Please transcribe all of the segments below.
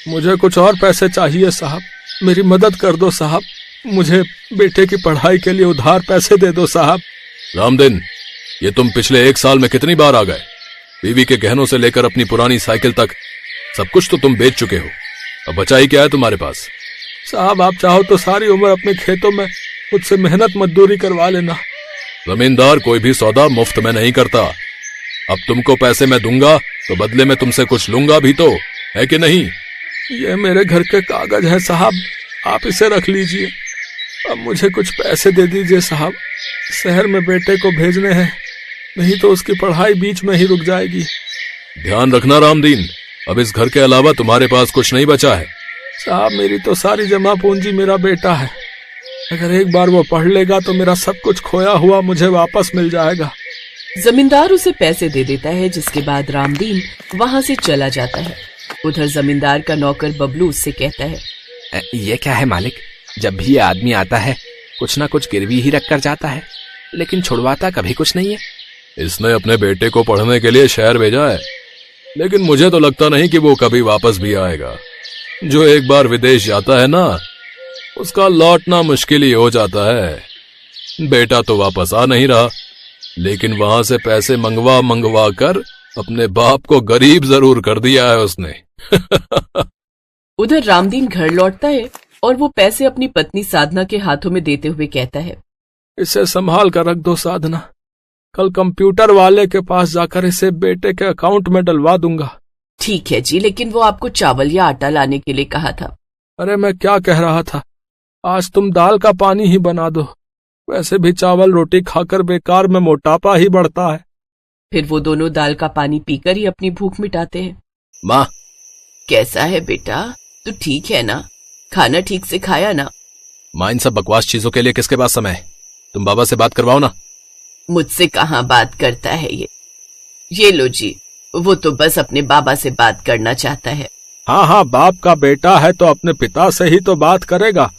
मुझे कुछ और पैसे चाहिए साहब, मेरी मदद कर दो साहब, मुझे बेटे की पढ़ाई के लिए उधार पैसे दे दो साहब। रामदीन, ये तुम पिछले 1 साल में कितनी बार आ गए? बीवी के गहनों से लेकर अपनी पुरानी साइकिल तक सब कुछ तो तुम बेच चुके हो, अब बचा ही क्या है तुम्हारे पास? साहब आप चाहो तो सारी उम्र अपने खेतों में मुझसे मेहनत मजदूरी करवा लेना। जमींदार कोई भी सौदा मुफ्त में नहीं करता। अब तुमको पैसे मैं दूंगा तो बदले में तुमसे कुछ लूंगा भी तो, है कि नहीं? ये मेरे घर के कागज है साहब, आप इसे रख लीजिए। अब मुझे कुछ पैसे दे दीजिए साहब, शहर में बेटे को भेजने हैं, नहीं तो उसकी पढ़ाई बीच में ही रुक जाएगी। ध्यान रखना रामदीन, अब इस घर के अलावा तुम्हारे पास कुछ नहीं बचा है। साहब मेरी तो सारी जमा पूंजी मेरा बेटा है, अगर एक बार वो पढ़ लेगा तो मेरा सब कुछ खोया हुआ मुझे वापस मिल जाएगा। जमींदार उसे पैसे दे देता है, जिसके बाद रामदीन वहाँ से चला जाता है। उधर जमींदार का नौकर बबलू उससे कहता है, ये क्या है मालिक, जब भी ये आदमी आता है कुछ ना कुछ गिरवी ही रख कर जाता है, लेकिन छुड़वाता कभी कुछ नहीं है। इसने अपने बेटे को पढ़ने के लिए शहर भेजा है, लेकिन मुझे तो लगता नहीं कि वो कभी वापस भी आएगा। जो एक बार विदेश जाता है ना, उसका लौटना मुश्किल ही हो जाता है। बेटा तो वापस आ नहीं रहा, लेकिन वहां से पैसे मंगवा कर अपने बाप को गरीब जरूर कर दिया है उसने। उधर रामदीन घर लौटता है और वो पैसे अपनी पत्नी साधना के हाथों में देते हुए कहता है, इसे संभाल कर रख दो साधना, कल कंप्यूटर वाले के पास जाकर इसे बेटे के अकाउंट में डलवा दूंगा। ठीक है जी, लेकिन वो आपको चावल या आटा लाने के लिए कहा था। अरे मैं क्या कह रहा था, आज तुम दाल का पानी ही बना दो, वैसे भी चावल रोटी खाकर बेकार में मोटापा ही बढ़ता है। फिर वो दोनों दाल का पानी पीकर ही अपनी भूख मिटाते हैं। माँ, कैसा है बेटा, तू ठीक है ना? खाना ठीक से खाया ना? माँ, इन सब बकवास चीजों के लिए किसके पास समय है? तुम बाबा से बात करवाओ ना। मुझसे कहाँ बात करता है ये लो जी, वो तो बस अपने बाबा से बात करना चाहता है। हाँ हाँ, बाप का बेटा है तो अपने पिता से ही तो बात करेगा।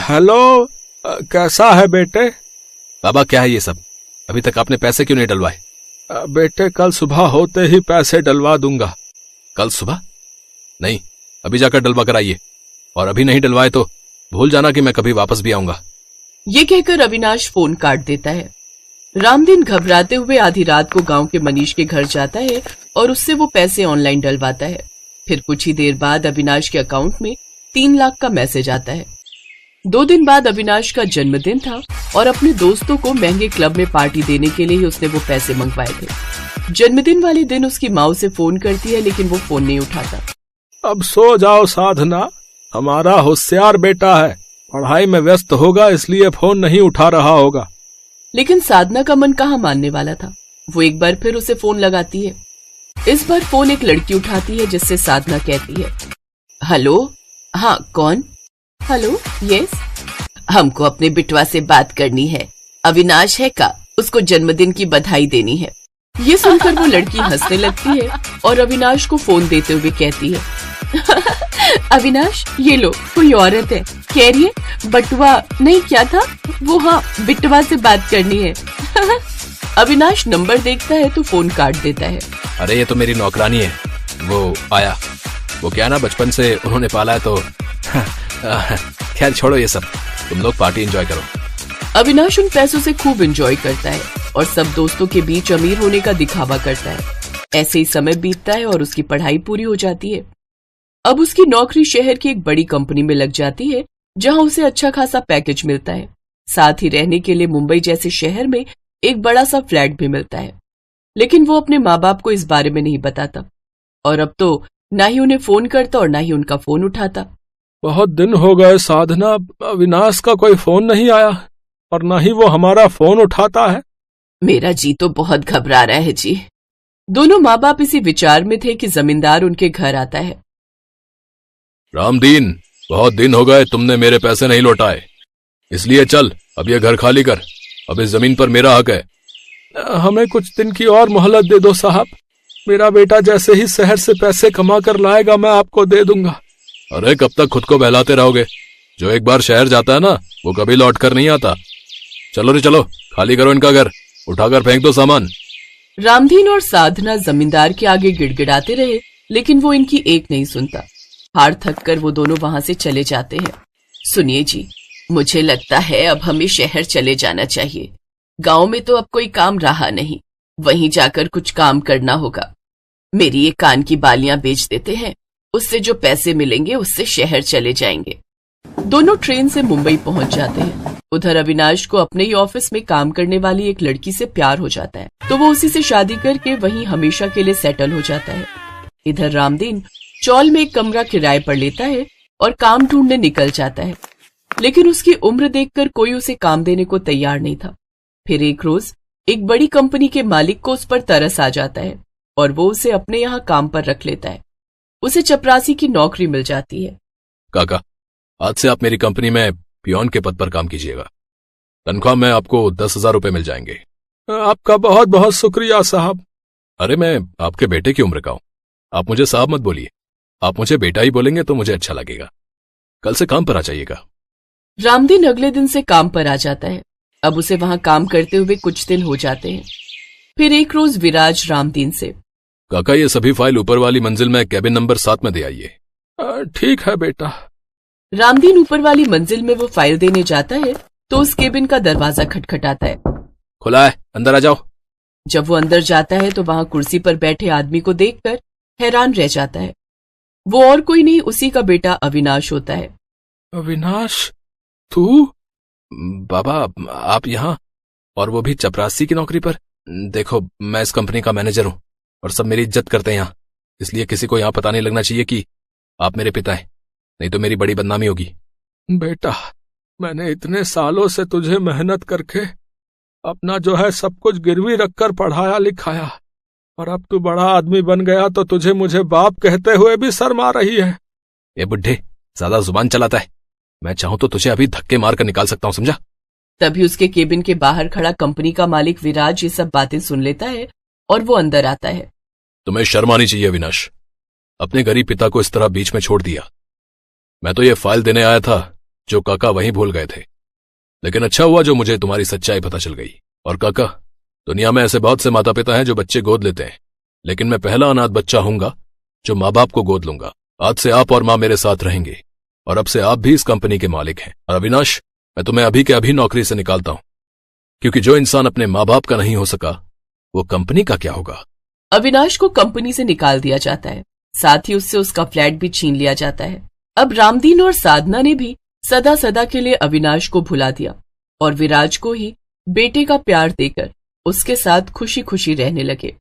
हेलो, कैसा है बेटे? बाबा क्या है ये सब, अभी तक आपने पैसे क्यों नहीं डलवाए? बेटे कल सुबह होते ही पैसे डलवा दूंगा। कल सुबह? नहीं, अभी जाकर डलवा कर आइए, और अभी नहीं डलवाए तो भूल जाना कि मैं कभी वापस भी आऊंगा। ये कहकर अविनाश फोन काट देता है। रामदीन घबराते हुए आधी रात को गांव के मनीष के घर जाता है और उससे वो पैसे ऑनलाइन डलवाता है। फिर कुछ ही देर बाद अविनाश के अकाउंट में 3 लाख का मैसेज आता है। 2 दिन बाद अविनाश का जन्मदिन था और अपने दोस्तों को महंगे क्लब में पार्टी देने के लिए ही उसने वो पैसे मंगवाए थे। जन्मदिन वाले दिन उसकी माँ उसे फोन करती है, लेकिन वो फोन नहीं उठाता। अब सो जाओ साधना, हमारा होशियार बेटा है, पढ़ाई में व्यस्त होगा इसलिए फोन नहीं उठा रहा होगा। लेकिन साधना का मन कहाँ मानने वाला था। वो एक बार फिर उसे फोन लगाती है। इस बार फोन एक लड़की उठाती है, जिससे साधना कहती है, हेलो, हाँ कौन? हेलो, यस, हमको अपने बिटवा से बात करनी है, अविनाश है का, उसको जन्मदिन की बधाई देनी है। ये सुनकर वो लड़की हंसने लगती है और अविनाश को फोन देते हुए कहती है, अविनाश ये लो, कोई औरत है, कह रही है बटुआ नहीं क्या था वो, हाँ बिटवा से बात करनी है। अविनाश नंबर देखता है तो फोन काट देता है। अरे ये तो मेरी नौकरानी है, वो आया, वो क्या ना बचपन से उन्होंने पाला है तो खैर छोड़ो ये सब, तुम लोग पार्टी एंजॉय करो। अविनाश उन पैसों से खूब एंजॉय करता है और सब दोस्तों के बीच अमीर होने का दिखावा करता है। ऐसे ही समय बीतता है और उसकी पढ़ाई पूरी हो जाती है। अब उसकी नौकरी शहर की एक बड़ी कंपनी में लग जाती है, जहां उसे अच्छा खासा पैकेज मिलता है। साथ ही रहने के लिए मुंबई जैसे शहर में एक बड़ा सा फ्लैट भी मिलता है। लेकिन वो अपने माँ बाप को इस बारे में नहीं बताता और अब तो ना ही उन्हें फोन करता और ना ही उनका फोन उठाता। बहुत दिन हो गए साधना, अविनाश का कोई फोन नहीं आया और ना ही वो हमारा फोन उठाता है। मेरा जी तो बहुत घबरा रहा है जी। दोनों माँ बाप इसी विचार में थे कि जमींदार उनके घर आता है। रामदीन, बहुत दिन हो गए तुमने मेरे पैसे नहीं लौटाए, इसलिए चल अब ये घर खाली कर, अब इस जमीन पर मेरा हक है। हमें कुछ दिन की और मोहलत दे दो साहब, मेरा बेटा जैसे ही शहर से पैसे कमा कर लाएगा मैं आपको दे दूंगा। अरे कब तक खुद को बहलाते रहोगे? जो एक बार शहर जाता है ना, वो कभी लौट कर नहीं आता। चलो रे चलो, खाली करो इनका घर, उठाकर फेंक दो सामान। रामदीन और साधना जमींदार के आगे गिड़गिड़ाते रहे, लेकिन वो इनकी एक नहीं सुनता। हार थक कर वो दोनों वहां से चले जाते हैं। सुनिए जी, मुझे लगता है अब हमें शहर चले जाना चाहिए। गांव में तो अब कोई काम रहा नहीं, वहीं जाकर कुछ काम करना होगा। मेरी ये कान की बालियां बेच देते हैं, उससे जो पैसे मिलेंगे उससे शहर चले जाएंगे। दोनों ट्रेन से मुंबई पहुंच जाते हैं। उधर अविनाश को अपने ही ऑफिस में काम करने वाली एक लड़की से प्यार हो जाता है, तो वो उसी से शादी करके वहीं हमेशा के लिए सेटल हो जाता है। इधर रामदीन चौल में एक कमरा किराए पर लेता है और काम ढूंढने निकल जाता है, लेकिन उसकी उम्र देखकर कोई उसे काम देने को तैयार नहीं था। फिर एक रोज एक बड़ी कंपनी के मालिक को उस पर तरस आ जाता है और वो उसे अपने यहाँ काम पर रख लेता है। उसे चपरासी की नौकरी मिल जाती है। काका, आज से आप मेरी कंपनी में पियोन के पद पर काम कीजिएगा। तनख्वाह में आपको 10,000 रुपए मिल जाएंगे। आपका बहुत बहुत शुक्रिया साहब। अरे, मैं आपके बेटे की उम्र का हूं। आप मुझे साहब मत बोलिए, आप मुझे बेटा ही बोलेंगे तो मुझे अच्छा लगेगा। कल से काम पर आ जाइएगा। रामदीन अगले दिन से काम पर आ जाता है। अब उसे वहां काम करते हुए कुछ दिन हो जाते हैं। फिर एक रोज विराज रामदीन से, काका, ये सभी फाइल ऊपर वाली मंजिल में कैबिन नंबर 7 में दे आइए। ठीक है बेटा। रामदीन ऊपर वाली मंजिल में वो फाइल देने जाता है तो उस केबिन का दरवाजा खटखटाता है। खुला है, अंदर आ जाओ। जब वो अंदर जाता है तो वहां कुर्सी पर बैठे आदमी को देखकर हैरान रह जाता है। वो और कोई नहीं, उसी का बेटा अविनाश होता है। अविनाश, तू? बाबा, आप यहाँ, और वो भी चपरासी की नौकरी पर? देखो, मैं इस कंपनी का मैनेजर हूँ और सब मेरी इज्जत करते हैं यहाँ, इसलिए किसी को यहाँ पता नहीं लगना चाहिए कि आप मेरे पिता हैं, नहीं तो मेरी बड़ी बदनामी होगी। बेटा, मैंने इतने सालों से तुझे मेहनत करके अपना जो है सब कुछ गिरवी रखकर पढ़ाया लिखाया, और अब तू बड़ा आदमी बन गया तो तुझे मुझे बाप कहते हुए भी शर्म आ रही है। ये बुड्ढे ज्यादा जुबान चलाता है। मैं चाहूं तो तुझे अभी धक्के मारकर निकाल सकता हूं, समझा? तभी उसके केबिन के बाहर खड़ा कंपनी का मालिक विराज ये सब बातें सुन लेता है और वो अंदर आता है। तुम्हें शर्म आनी चाहिए अविनाश, अपने गरीब पिता को इस तरह बीच में छोड़ दिया। मैं तो ये फाइल देने आया था जो काका वहीं भूल गए थे, लेकिन अच्छा हुआ जो मुझे तुम्हारी सच्चाई पता चल गई। और काका, दुनिया में ऐसे बहुत से माता पिता हैं जो बच्चे गोद लेते हैं, लेकिन मैं पहला अनाथ बच्चा हूंगा जो माँ बाप को गोद लूंगा। आज से आप और माँ मेरे साथ रहेंगे और अब से आप भी इस कंपनी के मालिक हैं। और अविनाश, मैं तुम्हें अभी के अभी नौकरी से निकालता हूं, क्योंकि जो इंसान अपने माँ बाप का नहीं हो सका वो कंपनी का क्या होगा। अविनाश को कंपनी से निकाल दिया जाता है, साथ ही उससे उसका फ्लैट भी छीन लिया जाता है। अब रामदीन और साधना ने भी सदा सदा के लिए अविनाश को भुला दिया और विराज को ही बेटे का प्यार देकर उसके साथ खुशी खुशी रहने लगे।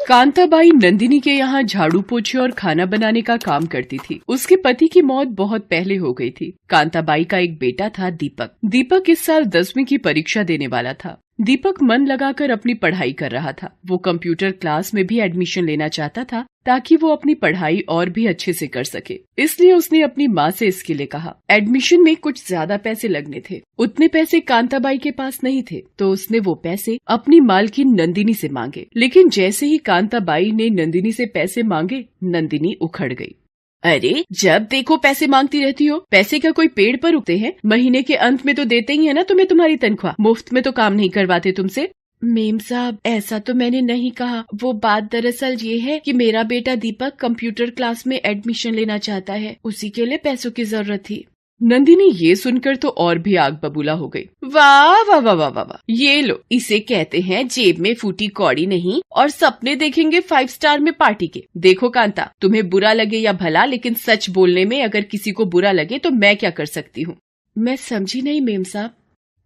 कांताबाई नंदिनी के यहाँ झाड़ू पोछे और खाना बनाने का काम करती थी। उसके पति की मौत बहुत पहले हो गई थी। कांताबाई का एक बेटा था दीपक। दीपक इस साल 10वीं की परीक्षा देने वाला था। दीपक मन लगाकर अपनी पढ़ाई कर रहा था। वो कंप्यूटर क्लास में भी एडमिशन लेना चाहता था ताकि वो अपनी पढ़ाई और भी अच्छे से कर सके। इसलिए उसने अपनी माँ से इसके लिए कहा। एडमिशन में कुछ ज्यादा पैसे लगने थे। उतने पैसे कांताबाई के पास नहीं थे, तो उसने वो पैसे अपनी मालकिन नंदिनी से मांगे। लेकिन जैसे ही कांताबाई ने नंदिनी से पैसे मांगे, नंदिनी उखड़ गई। अरे, जब देखो पैसे मांगती रहती हो। पैसे क्या कोई पेड़ पर उगते हैं? महीने के अंत में तो देते ही है ना तुम्हें तुम्हारी तनख्वाह। मुफ्त में तो काम नहीं करवाते तुमसे। मेम साहब, ऐसा तो मैंने नहीं कहा। वो बात दरअसल ये है कि मेरा बेटा दीपक कंप्यूटर क्लास में एडमिशन लेना चाहता है, उसी के लिए पैसों की जरूरत थी। नंदिनी ये सुनकर तो और भी आग बबूला हो गई। वाह वाह वाह वाह वाह, ये लो, इसे कहते हैं जेब में फूटी कौड़ी नहीं और सपने देखेंगे 5 स्टार में पार्टी के। देखो कांता, तुम्हें बुरा लगे या भला, लेकिन सच बोलने में अगर किसी को बुरा लगे तो मैं क्या कर सकती हूँ। मैं समझी नहीं मेम साहब।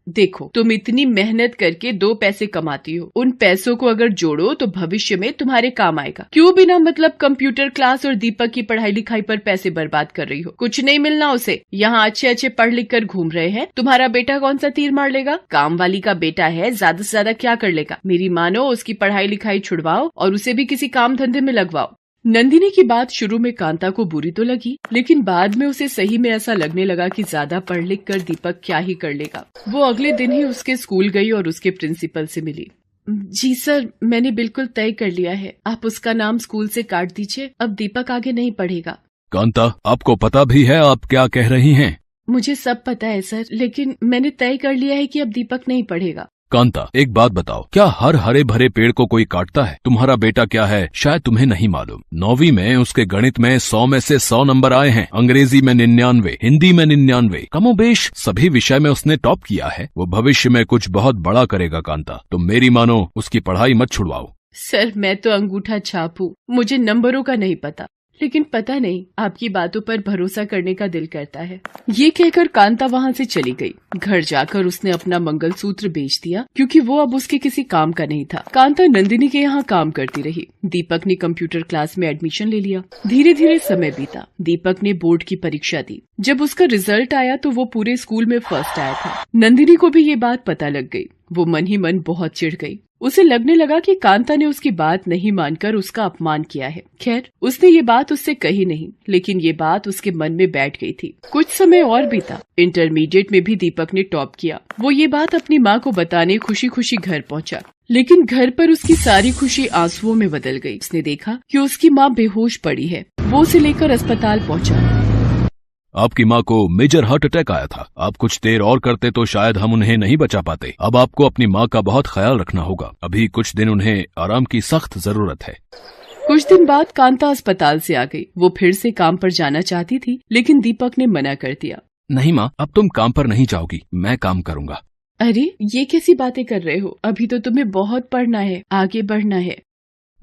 देखो, तुम इतनी मेहनत करके 2 पैसे कमाती हो, उन पैसों को अगर जोड़ो तो भविष्य में तुम्हारे काम आएगा। क्यों बिना मतलब कंप्यूटर क्लास और दीपक की पढ़ाई लिखाई पर पैसे बर्बाद कर रही हो? कुछ नहीं मिलना उसे। यहाँ अच्छे अच्छे पढ़ लिख कर घूम रहे हैं। तुम्हारा बेटा कौन सा तीर मार लेगा? काम वाली का बेटा है, ज्यादा से ज्यादा क्या कर लेगा? मेरी मानो, उसकी पढ़ाई लिखाई छुड़वाओ और उसे भी किसी काम धंधे में लगवाओ। नंदिनी की बात शुरू में कांता को बुरी तो लगी, लेकिन बाद में उसे सही में ऐसा लगने लगा कि ज्यादा पढ़ लिख कर दीपक क्या ही कर लेगा। वो अगले दिन ही उसके स्कूल गई और उसके प्रिंसिपल से मिली। जी सर, मैंने बिल्कुल तय कर लिया है। आप उसका नाम स्कूल से काट दीजिए। अब दीपक आगे नहीं पढ़ेगा। कांता, आपको पता भी है आप क्या कह रही हैं? मुझे सब पता है सर, लेकिन मैंने तय कर लिया है कि अब दीपक नहीं पढ़ेगा। कांता, एक बात बताओ, क्या हर हरे भरे पेड़ को कोई काटता है? तुम्हारा बेटा क्या है शायद तुम्हें नहीं मालूम। 9वीं में उसके गणित में 100 में से 100 नंबर आए हैं, अंग्रेजी में 99, हिंदी में 99, कमोबेश सभी विषय में उसने टॉप किया है। वो भविष्य में कुछ बहुत बड़ा करेगा कांता, तुम मेरी मानो, उसकी पढ़ाई मत छुड़वाओ। सर मैं तो अंगूठा छाप हूँ, मुझे नंबरों का नहीं पता, लेकिन पता नहीं आपकी बातों पर भरोसा करने का दिल करता है। ये कहकर कांता वहाँ से चली गई। घर जाकर उसने अपना मंगलसूत्र बेच दिया क्योंकि वो अब उसके किसी काम का नहीं था। कांता नंदिनी के यहाँ काम करती रही। दीपक ने कंप्यूटर क्लास में एडमिशन ले लिया। धीरे धीरे समय बीता। दीपक ने बोर्ड की परीक्षा दी। जब उसका रिजल्ट आया तो वो पूरे स्कूल में फर्स्ट आया था। नंदिनी को भी ये बात पता लग गई। वो मन ही मन बहुत चिढ़ गई। उसे लगने लगा कि कांता ने उसकी बात नहीं मानकर उसका अपमान किया है। खैर, उसने ये बात उससे कही नहीं, लेकिन ये बात उसके मन में बैठ गई थी। कुछ समय और बीता। इंटरमीडिएट में भी दीपक ने टॉप किया। वो ये बात अपनी माँ को बताने खुशी खुशी घर पहुँचा, लेकिन घर पर उसकी सारी खुशी आंसुओं में बदल गई। उसने देखा कि उसकी माँ बेहोश पड़ी है। वो उसे लेकर अस्पताल पहुँचा। आपकी माँ को मेजर हार्ट अटैक आया था। आप कुछ देर और करते तो शायद हम उन्हें नहीं बचा पाते। अब आपको अपनी माँ का बहुत ख्याल रखना होगा। अभी कुछ दिन उन्हें आराम की सख्त जरूरत है। कुछ दिन बाद कांता अस्पताल से आ गई। वो फिर से काम पर जाना चाहती थी, लेकिन दीपक ने मना कर दिया। नहीं माँ, अब तुम काम पर नहीं जाओगी, मैं काम करूँगा। अरे ये कैसी बातें कर रहे हो? अभी तो तुम्हें बहुत पढ़ना है, आगे बढ़ना है।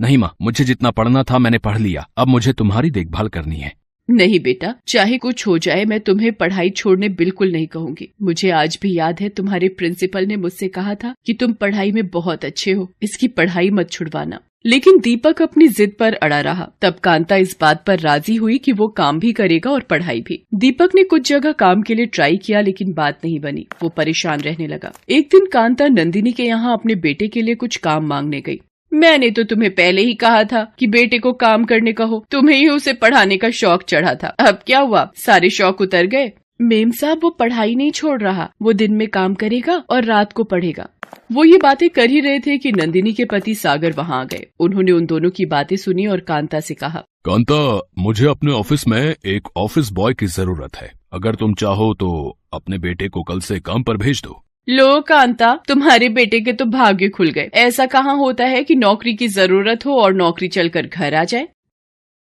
नहीं माँ, मुझे जितना पढ़ना था मैंने पढ़ लिया। अब मुझे तुम्हारी देखभाल करनी है। नहीं बेटा, चाहे कुछ हो जाए मैं तुम्हें पढ़ाई छोड़ने बिल्कुल नहीं कहूंगी। मुझे आज भी याद है तुम्हारे प्रिंसिपल ने मुझसे कहा था कि तुम पढ़ाई में बहुत अच्छे हो, इसकी पढ़ाई मत छुड़वाना। लेकिन दीपक अपनी जिद पर अड़ा रहा। तब कांता इस बात पर राजी हुई कि वो काम भी करेगा और पढ़ाई भी। दीपक ने कुछ जगह काम के लिए ट्राई किया, लेकिन बात नहीं बनी। वो परेशान रहने लगा। एक दिन कांता नंदिनी के यहाँ अपने बेटे के लिए कुछ काम मांगने गई। मैंने तो तुम्हें पहले ही कहा था कि बेटे को काम करने का हो, तुम्हें ही उसे पढ़ाने का शौक चढ़ा था। अब क्या हुआ, सारे शौक उतर गए? मेम साहब, वो पढ़ाई नहीं छोड़ रहा, वो दिन में काम करेगा और रात को पढ़ेगा। वो ये बातें कर ही रहे थे कि नंदिनी के पति सागर वहाँ आ गए। उन्होंने उन दोनों की बातें सुनी और कांता से कहा, कांता, मुझे अपने ऑफिस में एक ऑफिस बॉय की जरूरत है। अगर तुम चाहो तो अपने बेटे को कल से काम पर भेज दो। लो कांता, तुम्हारे बेटे के तो भाग्य खुल गए। ऐसा कहाँ होता है कि नौकरी की जरूरत हो और नौकरी चलकर घर आ जाए।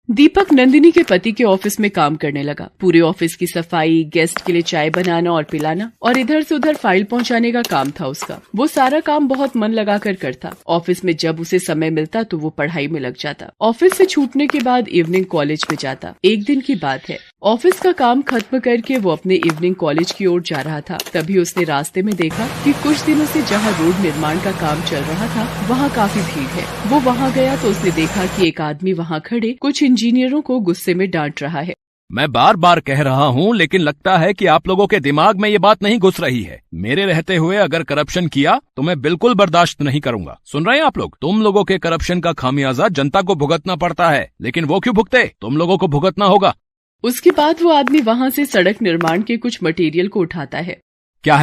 दीपक नंदिनी के पति के ऑफिस में काम करने लगा। पूरे ऑफिस की सफाई, गेस्ट के लिए चाय बनाना और पिलाना और इधर से उधर फाइल पहुंचाने का काम था उसका। वो सारा काम बहुत मन लगाकर करता। ऑफिस में जब उसे समय मिलता तो वो पढ़ाई में लग जाता। ऑफिस से छूटने के बाद इवनिंग कॉलेज में जाता। एक दिन की बात है, ऑफिस का काम खत्म करके वो अपने इवनिंग कॉलेज की ओर जा रहा था। तभी उसने रास्ते में देखा कि कुछ दिनों से जहाँ रोड निर्माण का काम चल रहा था वहाँ काफी भीड़ है। वो वहाँ गया तो उसने देखा कि एक आदमी वहाँ खड़े कुछ इंजीनियरों को गुस्से में डांट रहा है। मैं बार बार कह रहा हूँ, लेकिन लगता है कि आप लोगों के दिमाग में ये बात नहीं घुस रही है। मेरे रहते हुए अगर करप्शन किया तो मैं बिल्कुल बर्दाश्त नहीं करूंगा। सुन रहे हैं आप लोग? तुम लोगों के करप्शन का खामियाजा जनता को भुगतना पड़ता है, लेकिन वो क्यों भुगते? तुम लोगों को भुगतना होगा। उसके बाद वो आदमी वहाँ से सड़क निर्माण के कुछ मटेरियल को उठाता है। क्या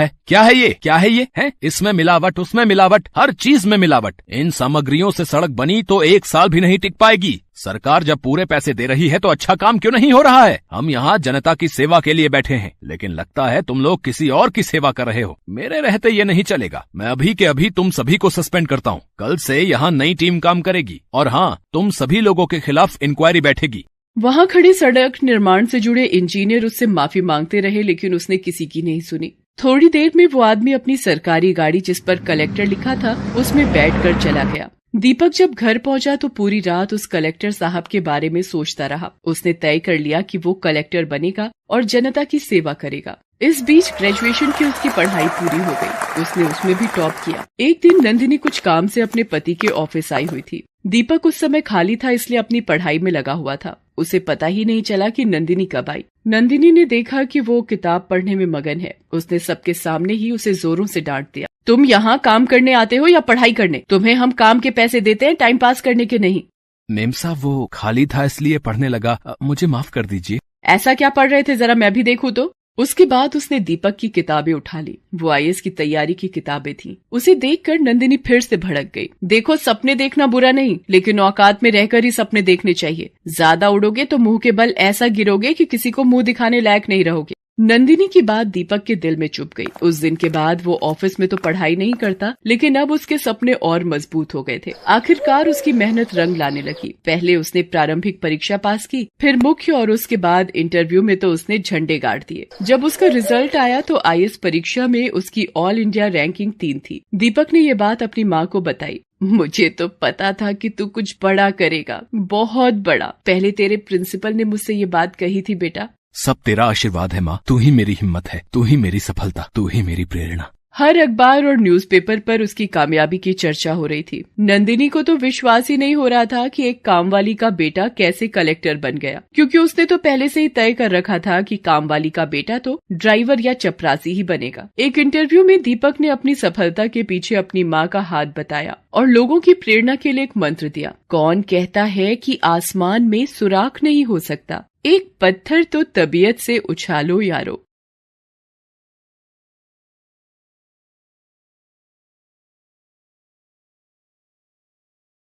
है ये है? इसमें मिलावट, उसमें मिलावट, हर चीज में मिलावट। इन सामग्रियों से सड़क बनी तो 1 साल भी नहीं टिक पाएगी। सरकार जब पूरे पैसे दे रही है तो अच्छा काम क्यों नहीं हो रहा है? हम यहाँ जनता की सेवा के लिए बैठे हैं, लेकिन लगता है तुम लोग किसी और की सेवा कर रहे हो। मेरे रहते ये नहीं चलेगा। मैं अभी के अभी तुम सभी को सस्पेंड करता हूँ। कल से यहाँ नई टीम काम करेगी और हाँ, तुम सभी लोगों के खिलाफ इंक्वायरी बैठेगी। वहाँ खड़े सड़क निर्माण से जुड़े इंजीनियर उससे माफी मांगते रहे, लेकिन उसने किसी की नहीं सुनी। थोड़ी देर में वो आदमी अपनी सरकारी गाड़ी, जिस पर कलेक्टर लिखा था, उसमें बैठकर चला गया। दीपक जब घर पहुंचा तो पूरी रात उस कलेक्टर साहब के बारे में सोचता रहा। उसने तय कर लिया कि वो कलेक्टर बनेगा और जनता की सेवा करेगा। इस बीच ग्रेजुएशन की उसकी पढ़ाई पूरी हो गई। उसने उसमें भी टॉप किया। एक दिन नंदिनी कुछ काम से अपने पति के ऑफिस आई हुई थी। दीपक उस समय खाली था, इसलिए अपनी पढ़ाई में लगा हुआ था। उसे पता ही नहीं चला कि नंदिनी कब आई। नंदिनी ने देखा कि वो किताब पढ़ने में मगन है। उसने सबके सामने ही उसे जोरों से डांट दिया। तुम यहाँ काम करने आते हो या पढ़ाई करने? तुम्हें हम काम के पैसे देते हैं, टाइम पास करने के नहीं। मेम साहब, वो खाली था इसलिए पढ़ने लगा, मुझे माफ कर दीजिए। ऐसा क्या पढ़ रहे थे, जरा मैं भी देखूं तो। उसके बाद उसने दीपक की किताबें उठा ली। वो आईएएस की तैयारी की किताबें थीं। उसे देखकर नंदिनी फिर से भड़क गई। देखो, सपने देखना बुरा नहीं, लेकिन औकात में रहकर ही सपने देखने चाहिए। ज्यादा उड़ोगे तो मुंह के बल ऐसा गिरोगे कि किसी को मुंह दिखाने लायक नहीं रहोगे। नंदिनी की बात दीपक के दिल में चुभ गई। उस दिन के बाद वो ऑफिस में तो पढ़ाई नहीं करता, लेकिन अब उसके सपने और मजबूत हो गए थे। आखिरकार उसकी मेहनत रंग लाने लगी। पहले उसने प्रारंभिक परीक्षा पास की, फिर मुख्य और उसके बाद इंटरव्यू में तो उसने झंडे गाड़ दिए। जब उसका रिजल्ट आया तो IAS परीक्षा में उसकी ऑल इंडिया रैंकिंग 3 थी। दीपक ने ये बात अपनी माँ को बताई। मुझे तो पता था कि तू कुछ बड़ा करेगा, बहुत बड़ा। पहले तेरे प्रिंसिपल ने मुझसे ये बात कही थी बेटा। सब तेरा आशीर्वाद है माँ, तू ही मेरी हिम्मत है, तू ही मेरी सफलता, तू ही मेरी प्रेरणा। हर अखबार और न्यूज़पेपर पर उसकी कामयाबी की चर्चा हो रही थी। नंदिनी को तो विश्वास ही नहीं हो रहा था कि एक कामवाली का बेटा कैसे कलेक्टर बन गया, क्योंकि उसने तो पहले से ही तय कर रखा था कि कामवाली का बेटा तो ड्राइवर या चपरासी ही बनेगा। एक इंटरव्यू में दीपक ने अपनी सफलता के पीछे अपनी माँ का हाथ बताया और लोगों की प्रेरणा के लिए एक मंत्र दिया। कौन कहता है कि आसमान में सुराख नहीं हो सकता, एक पत्थर तो तबीयत से उछालो यारो।